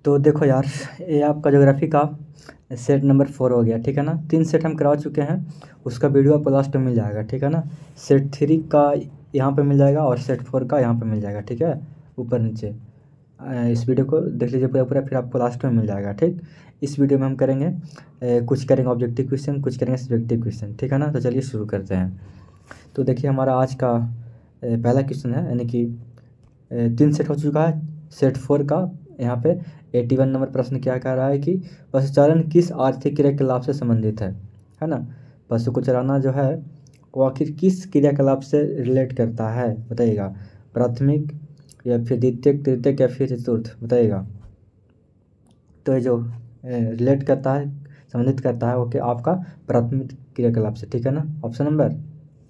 तो देखो यार, ये आपका ज्योग्राफी का सेट नंबर 4 हो गया, ठीक है ना। 3 सेट हम करवा चुके हैं, उसका वीडियो आपको लास्ट में मिल जाएगा, ठीक है ना। सेट 3 का यहाँ पे मिल जाएगा और सेट 4 का यहाँ पे मिल जाएगा, ठीक है, ऊपर नीचे। इस वीडियो को देख लीजिए पूरा पूरा, फिर आपको लास्ट में मिल जाएगा, ठीक। इस वीडियो में हम करेंगे कुछ करेंगे ऑब्जेक्टिव क्वेश्चन, कुछ करेंगे सब्जेक्टिव क्वेश्चन, ठीक है ना। तो चलिए शुरू करते हैं। तो देखिए हमारा आज का पहला क्वेश्चन है, यानी कि 3 सेट हो चुका है, सेट 4 का। यहाँ पे 81 नंबर प्रश्न क्या कह रहा है कि पशुचारण किस आर्थिक क्रियाकलाप से संबंधित है ना। पशु को चराना जो है वो आखिर किस क्रियाकलाप से रिलेट करता है, बताइएगा। प्राथमिक या फिर द्वितीयक, तृतीयक या फिर चतुर्थ, बताइएगा। तो ये जो रिलेट करता है, संबंधित करता है, वो क्या आपका प्राथमिक क्रियाकलाप से, ठीक है ना। ऑप्शन नंबर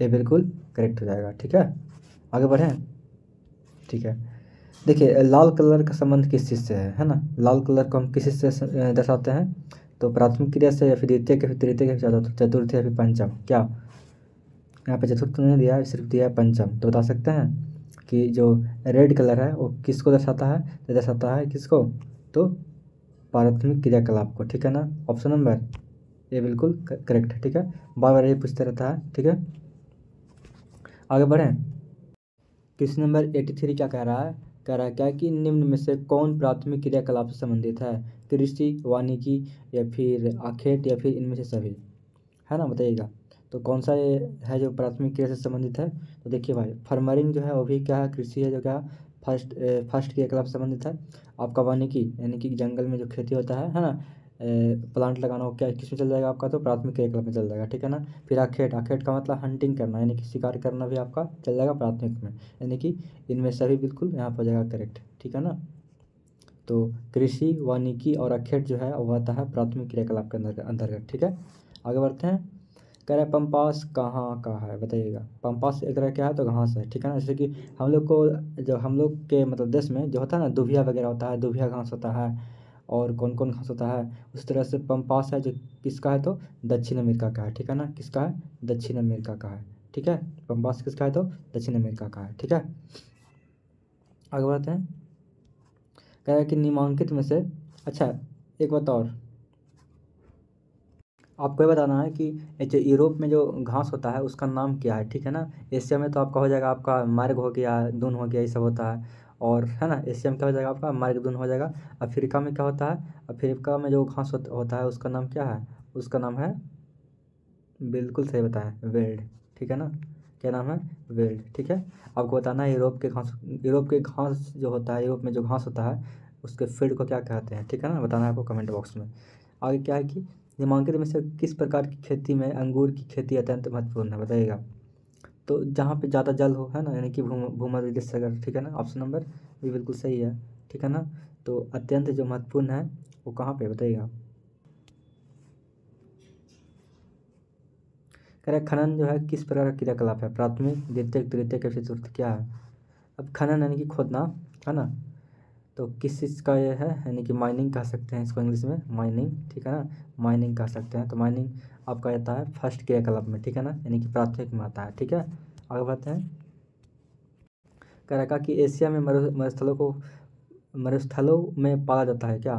ए बिल्कुल करेक्ट हो जाएगा, ठीक है। आगे बढ़ें, ठीक है। देखिए लाल कलर का संबंध किस चीज़ से है ना। लाल कलर को हम किस चीज़ से दर्शाते हैं, तो प्राथमिक क्रिया से या फिर द्वितीय या फिर तृतीय या फिर चतुर्थ या फिर पंचम। क्या यहाँ पे चतुर्थ नहीं दिया है, सिर्फ दिया है पंचम। तो बता सकते हैं कि जो रेड कलर है वो किसको दर्शाता है, तो दर्शाता है किसको, तो प्राथमिक क्रियाकलाप को, ठीक है ना। ऑप्शन नंबर ये बिल्कुल करेक्ट है, ठीक है। बार बार ये पूछते रहता है, ठीक है। आगे बढ़ें। क्वेश्चन नंबर 83 क्या कह रहा है क्या कि निम्न में से कौन प्राथमिक क्रियाकलाप से संबंधित है, कृषि, वानिकी या फिर आखेट या फिर इनमें से सभी, है ना, बताइएगा। तो कौन सा ये है जो प्राथमिक क्रिया से संबंधित है। तो देखिए भाई, फार्मरिंग जो है वो भी क्या है, कृषि है, जो क्या फर्स्ट क्रियाकलाप से संबंधित है। आपका वानिकी यानी कि जंगल में जो खेती होता है ना, प्लांट लगाना, हो क्या किस में चल जाएगा आपका, तो प्राथमिक क्रियाकलाप में चल जाएगा, ठीक है ना। फिर आखेट, आखेट का मतलब हंटिंग करना, यानी कि शिकार करना भी आपका चल जाएगा प्राथमिक में, यानी कि इनमें सभी बिल्कुल यहाँ पर हो जाएगा करेक्ट, ठीक है ना। तो कृषि, वानिकी और आखेट जो है वो आता है प्राथमिक क्रियाकलाप के अंतर्गत, ठीक है। आगे बढ़ते हैं। कह रहा है पंपास कहाँ का है, बताइएगा। पंपास एक तरह क्या है, तो घास है, ठीक है ना। जैसे कि हम लोग को, जो हम लोग के मतलब देश में जो होता है ना, दुभिया वगैरह होता है, दुभिया घास होता है, और कौन कौन घास होता है, उस तरह से पंपास है जो किसका है, तो दक्षिण अमेरिका का है, ठीक है ना। किसका है, दक्षिण अमेरिका का है, ठीक है। पंपास किसका है, तो दक्षिण अमेरिका का है, ठीक है। आगे बढ़ते हैं। कह रहा है कि निम्नलिखित में से, अच्छा एक बात और आपको ये बताना है कि जो यूरोप में जो घास होता है उसका नाम क्या है, ठीक है ना। एशिया में तो आपका हो जाएगा, आपका मार्ग हो गया, दून हो गया, ये सब होता है, और है ना। एशिया में क्या हो जाएगा आपका, मार्ग दून हो जाएगा। अफ्रीका में क्या होता है, अफ्रीका में जो घास होता है उसका नाम क्या है, उसका नाम है, बिल्कुल सही बताएं, वेल्ड, ठीक है ना। क्या नाम है, वेल्ड, ठीक है। आपको बताना है यूरोप के घास जो होता है, यूरोप में जो घास होता है उसके फील्ड को क्या कहते हैं, ठीक है ना। बताना है आपको कमेंट बॉक्स में। आगे क्या है कि निम्नलिखित में से किस प्रकार की खेती में अंगूर की खेती अत्यंत महत्वपूर्ण है, बताइएगा। तो जहाँ पे ज़्यादा जल हो, है ना, यानी कि भूमध्य सागर, ठीक है ना। ऑप्शन नंबर भी बिल्कुल सही है, ठीक है ना। तो अत्यंत जो महत्वपूर्ण है वो कहाँ पे, बताइएगा। कह रहा है खनन जो है किस प्रकार का क्रियाकलाप है, प्राथमिक, द्वितीयक, तृतीयक या फिर चतुर्थ, क्या है। अब खनन यानी कि खोदना, है ना। तो किस चीज़ का ये है, यानी कि माइनिंग कह सकते हैं इसको इंग्लिश में, माइनिंग, ठीक है ना। माइनिंग कह सकते हैं। तो माइनिंग आपका आता है फर्स्ट क्रियाकलाप में, ठीक है ना, यानी कि प्राथमिक में आता है, ठीक है। आगे बढ़ते हैं। कह रखा कि एशिया में मरुस्थलों में पाला जाता है क्या।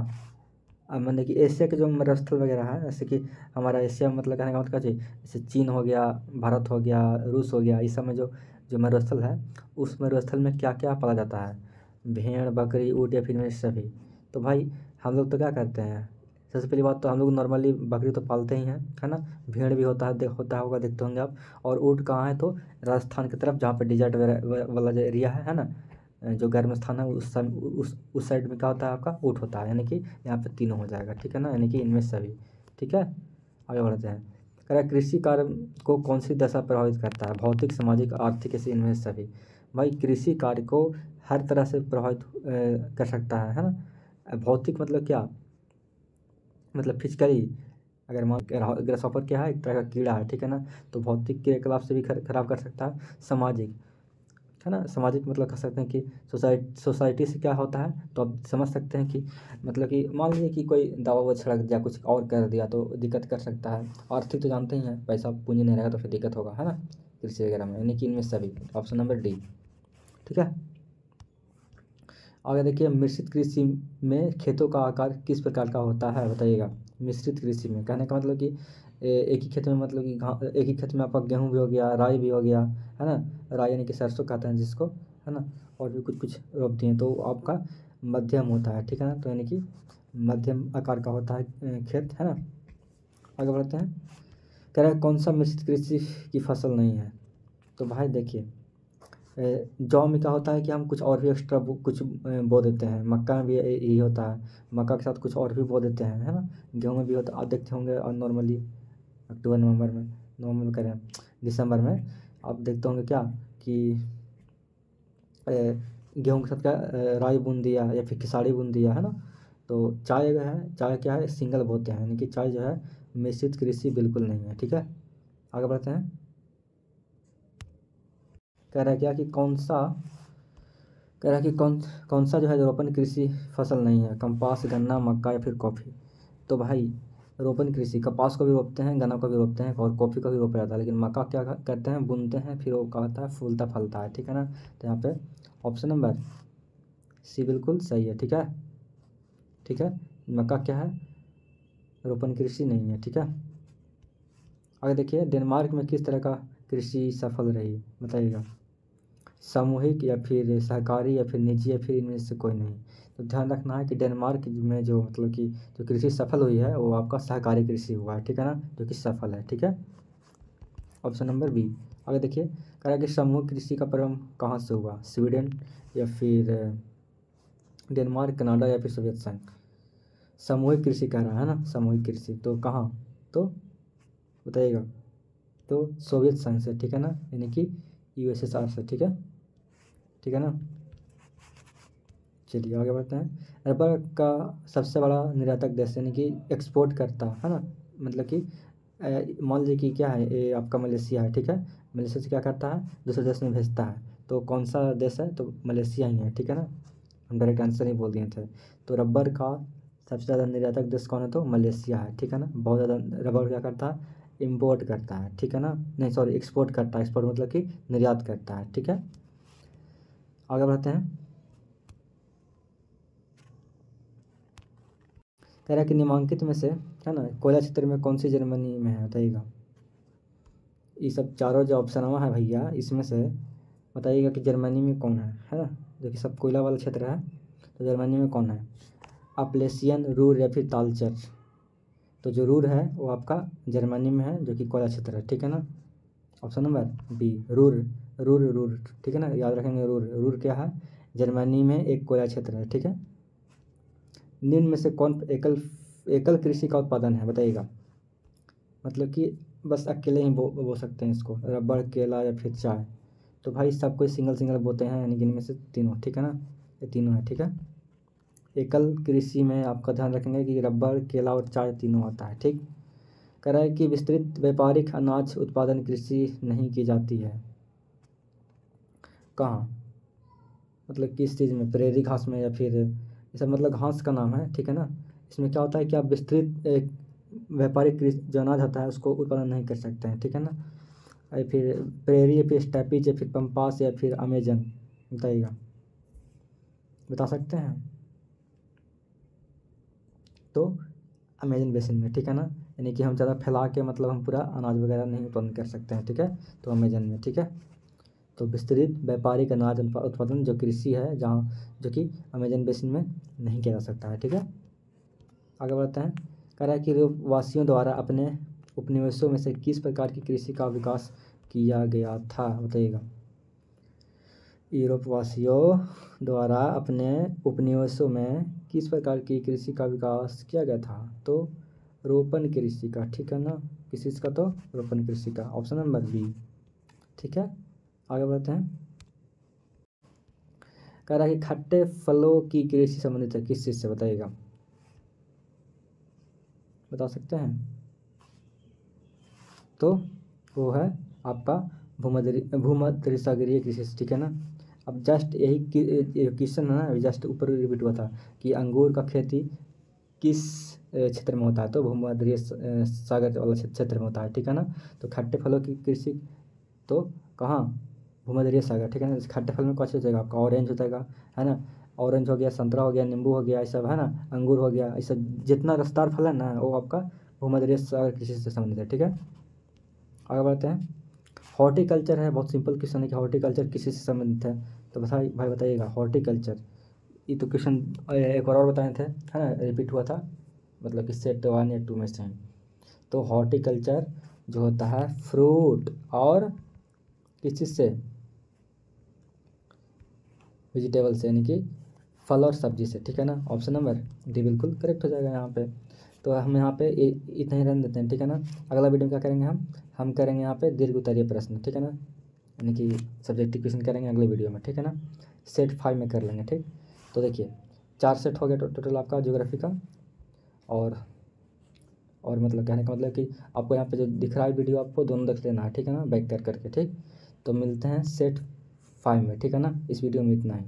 अब मतलब कि एशिया के जो मरुस्थल वगैरह है, जैसे कि हमारा एशिया मतलब कहने का मतलब क्या चीज़, जैसे चीन हो गया, भारत हो गया, रूस हो गया, इस सब में जो जो मरुस्थल है, उस मरुस्थल में क्या क्या पाला जाता है, भेड़, बकरी, ऊँट या फिर इनमें से सभी। तो भाई हम लोग तो क्या करते हैं, सबसे पहली बात तो हम लोग नॉर्मली बकरी तो पालते ही हैं, है ना। भेड़ भी होता है, होता होगा, देखते होंगे आप। और ऊँट कहाँ है, तो राजस्थान की तरफ, जहाँ पर डिजर्ट वाला जो एरिया है ना, जो गर्म स्थान है, उस साइड में क्या होता है, आपका ऊँट होता है, यानी कि यहाँ पे तीनों हो जाएगा, ठीक है ना, यानी कि इनमें सभी, ठीक है। आगे बढ़ते हैं। कह रहा है कृषि कार्य को कौन सी दशा प्रभावित करता है, भौतिक, सामाजिक, आर्थिक, ऐसे इनमें से सभी। भाई कृषि कार्य को हर तरह से प्रभावित कर सकता है ना। भौतिक मतलब क्या, मतलब फिजिकली, अगर मान ग्रासहॉपर क्या है, एक तरह का कीड़ा है, ठीक है ना। तो भौतिक क्रियाकलाप से भी खराब कर सकता है। सामाजिक, है ना, सामाजिक मतलब कह सकते हैं कि सोसाइटी से क्या होता है, तो आप समझ सकते हैं कि मतलब कि मान लीजिए कि कोई दवा वो छिड़क दिया, कुछ और कर दिया, तो दिक्कत कर सकता है। आर्थिक तो जानते ही हैं, पैसा पूंजी नहीं रहेगा तो फिर दिक्कत होगा, है ना, कृषि वगैरह में, यानी कि इनमें सभी। ऑप्शन नंबर डी, ठीक है। आगे देखिए, मिश्रित कृषि में खेतों का आकार किस प्रकार का होता है बताइएगा। मिश्रित कृषि में कहने का मतलब कि एक ही खेत में, मतलब कि एक ही खेत में आपका गेहूँ भी हो गया, राई भी हो गया, है ना। राई यानी कि सरसों कहते हैं जिसको, है ना। और भी कुछ कुछ रोपती हैं, तो आपका मध्यम होता है, ठीक है ना। तो यानी कि मध्यम आकार का होता है खेत, है ना। आगे बढ़ते हैं। कह रहा है कौन सा मिश्रित कृषि की फसल नहीं है। तो भाई देखिए, जौ में क्या होता है कि हम कुछ और भी एक्स्ट्रा कुछ बो देते हैं। मक्का में भी यही होता है, मक्का के साथ कुछ और भी बो देते हैं, है ना। गेहूँ में भी होता, आप देखते होंगे। और नॉर्मली अक्टूबर नवंबर में करें, दिसंबर में आप देखते होंगे क्या कि गेहूँ के साथ क्या राई बुन दिया या फिर खिसाड़ी बुन दिया, है ना। तो चाय जो है, चाय क्या है, सिंगल बोते हैं, यानी कि चाय जो है मिश्रित कृषि बिल्कुल नहीं है, ठीक है। आगे बढ़ते हैं। कह रहा है क्या कि कौन सा, कह रहा है कि कौन कौन सा जो है रोपण कृषि फसल नहीं है। कपास, गन्ना, मक्का या फिर कॉफ़ी। तो भाई रोपण कृषि कपास को भी रोपते हैं, गन्ना को भी रोपते हैं और कॉफ़ी को भी रोपा जाता है, लेकिन मक्का क्या करते हैं, बुनते हैं, फिर वो क्या होता है, फूलता फलता है, ठीक है ना। तो यहाँ पे ऑप्शन नंबर सी बिल्कुल सही है, ठीक है। ठीक है, मक्का क्या है, रोपण कृषि नहीं है, ठीक है। आगे देखिए, डेनमार्क में किस तरह का कृषि सफल रही बताइएगा। सामूहिक या फिर सहकारी या फिर निजी या फिर इनमें से कोई नहीं। तो ध्यान रखना है कि डेनमार्क में जो मतलब कि जो कृषि सफल हुई है वो आपका सहकारी कृषि हुआ है, ठीक है ना, जो कि सफल है, ठीक है। Option number B. आगे देखिए, कह रहा है कि समूह कृषि का प्रारंभ कहाँ से हुआ। स्वीडन या फिर डेनमार्क, कनाडा या फिर सोवियत संघ। सामूहिक कृषि कह रहा है ना, सामूहिक कृषि, तो कहाँ, तो बताइएगा। तो सोवियत संघ से, ठीक है ना, यानी कि यूएसएसआर से, ठीक है, ठीक है ना। चलिए आगे बढ़ते हैं। रबर का सबसे बड़ा निर्यातक देश यानी कि एक्सपोर्ट करता है ना, मतलब कि मान लीजिए कि क्या है, ये आपका मलेशिया है, ठीक है। मलेशिया से क्या करता है, दूसरे देश में भेजता है। तो कौन सा देश है, तो मलेशिया ही है, ठीक है ना। हम डायरेक्ट आंसर ही बोल दिए थे। तो रबर का सबसे ज़्यादा निर्यातक देश कौन है, तो मलेशिया है, ठीक है ना। बहुत ज़्यादा रबर क्या करता है, इम्पोर्ट करता है, ठीक है ना, नहीं सॉरी, एक्सपोर्ट करता है। एक्सपोर्ट मतलब कि निर्यात करता है, ठीक है। आगे बढ़ते हैं। कह रहा है कि निम्नलिखित में से, है ना, कोयला क्षेत्र में कौन सी जर्मनी में है बताइएगा। ये सब चारों जो ऑप्शन हुआ है भैया, इसमें से बताइएगा कि जर्मनी में कौन है ना। जो कि सब कोयला वाला क्षेत्र है, तो जर्मनी में कौन है। अपलेशियन, रूर या फिर तालचर। तो जो रूर है वो आपका जर्मनी में है, जो कि कोयला क्षेत्र है, ठीक है ना। Option number B, Ruhr. Ruhr Ruhr, ठीक है ना, याद रखेंगे। रूर रूर क्या है, जर्मनी में एक कोयला क्षेत्र है, ठीक है। निम्न में से कौन एकल एकल कृषि का उत्पादन है बताइएगा। मतलब कि बस अकेले ही बो सकते हैं इसको, रबड़, केला या फिर चाय। तो भाई सब कोई सिंगल सिंगल बोते हैं, यानी कि इनमें से तीनों, ठीक है ना, ये तीनों है, ठीक है। एकल कृषि में आपका ध्यान रखेंगे कि रबड़, केला और चाय तीनों आता है, ठीक। कह रहा है कि विस्तृत व्यापारिक अनाज उत्पादन कृषि नहीं की जाती है। कहाँ, मतलब किस चीज़ में, प्रेरी घास में या फिर ये सब मतलब घास का नाम है, ठीक है ना। इसमें क्या होता है कि आप विस्तृत एक व्यापारिक कृषि जो अनाज होता है उसको उत्पादन नहीं कर सकते हैं, ठीक है ना। या फिर प्रेरी या फिर स्टेपीज या फिर पंपास या फिर अमेजन बताइएगा, बता सकते हैं। तो अमेजन बेसिन में, ठीक है ना, यानी कि हम ज़्यादा फैला के मतलब हम पूरा अनाज वगैरह नहीं उत्पन्न कर सकते हैं, ठीक है। तो अमेजन में, ठीक है। तो विस्तृत व्यापारिक अनाज उत्पादन जो कृषि है जहाँ, जो कि अमेजन बेसिन में नहीं किया जा सकता है, ठीक है। आगे बढ़ते हैं। कह रहा है कि यूरोपवासियों द्वारा अपने उपनिवेशों में से किस प्रकार की कृषि का विकास किया गया था बताइएगा। यूरोपवासियों द्वारा अपने उपनिवेशों में किस प्रकार की कृषि का विकास किया गया था। तो रोपण कृषि का, ठीक है ना, किस चीज़ का, तो रोपण कृषि का। ऑप्शन नंबर बी, ठीक है। आगे बढ़ते हैं। कह रहा है कि खट्टे फलों की कृषि संबंधित है किस चीज़ से बताइएगा, बता सकते हैं। तो वो है आपका भूमध्य सागरीय कृषि, ठीक है ना। अब जस्ट यही क्वेश्चन है ना, जस्ट ऊपर रिपीट हुआ था कि अंगूर का खेती किस क्षेत्र में होता है। तो भूमध्य सागर वाला क्षेत्र में होता है, ठीक है ना। तो खट्टे फलों की कृषि तो कहाँ, भूमध्य सागर, ठीक है ना। खट्टे फल में कौन सा हो जाएगा आपका, ऑरेंज हो जाएगा, है ना। ऑरेंज हो गया, संतरा हो गया, नींबू हो गया, ये सब है ना, अंगूर हो गया, ये सब जितना रसदार फल है ना वो आपका भूमध्य रेखा सागर कृषि से संबंधित है। ठीक है, आगे बढ़ते हैं। हॉर्टिकल्चर है, बहुत सिंपल क्वेश्चन है कि हॉर्टिकल्चर किसी से संबंधित है, तो भाई बताइएगा हॉर्टिकल्चर। ये तो क्वेश्चन एक और बताए थे, है ना, रिपीट हुआ था, मतलब कि सेट 1 या 2 में से। तो हॉर्टिकल्चर जो होता है फ्रूट और किस चीज़ से, वेजिटेबल से, यानी कि फल और सब्जी से। ठीक है ना, ऑप्शन नंबर डी बिल्कुल करेक्ट हो जाएगा यहाँ पे। तो हम यहाँ पे इतना ही रहने देते हैं। ठीक है ना, अगला वीडियो में क्या करेंगे, हम करेंगे यहाँ पे दीर्घ उत्तरीय प्रश्न। ठीक है ना, यानी कि सब्जेक्टिव क्वेश्चन करेंगे अगले वीडियो में। ठीक है ना, सेट 5 में कर लेंगे। ठीक, तो देखिए 4 सेट हो गया टोटल आपका ज्योग्राफी का। और मतलब कहने का मतलब कि आपको यहाँ पे जो दिख रहा है वीडियो, आपको दोनों देख लेना है। ठीक है ना, बैक कर करके। ठीक, तो मिलते हैं सेट 5 में। ठीक है ना, इस वीडियो में इतना ही।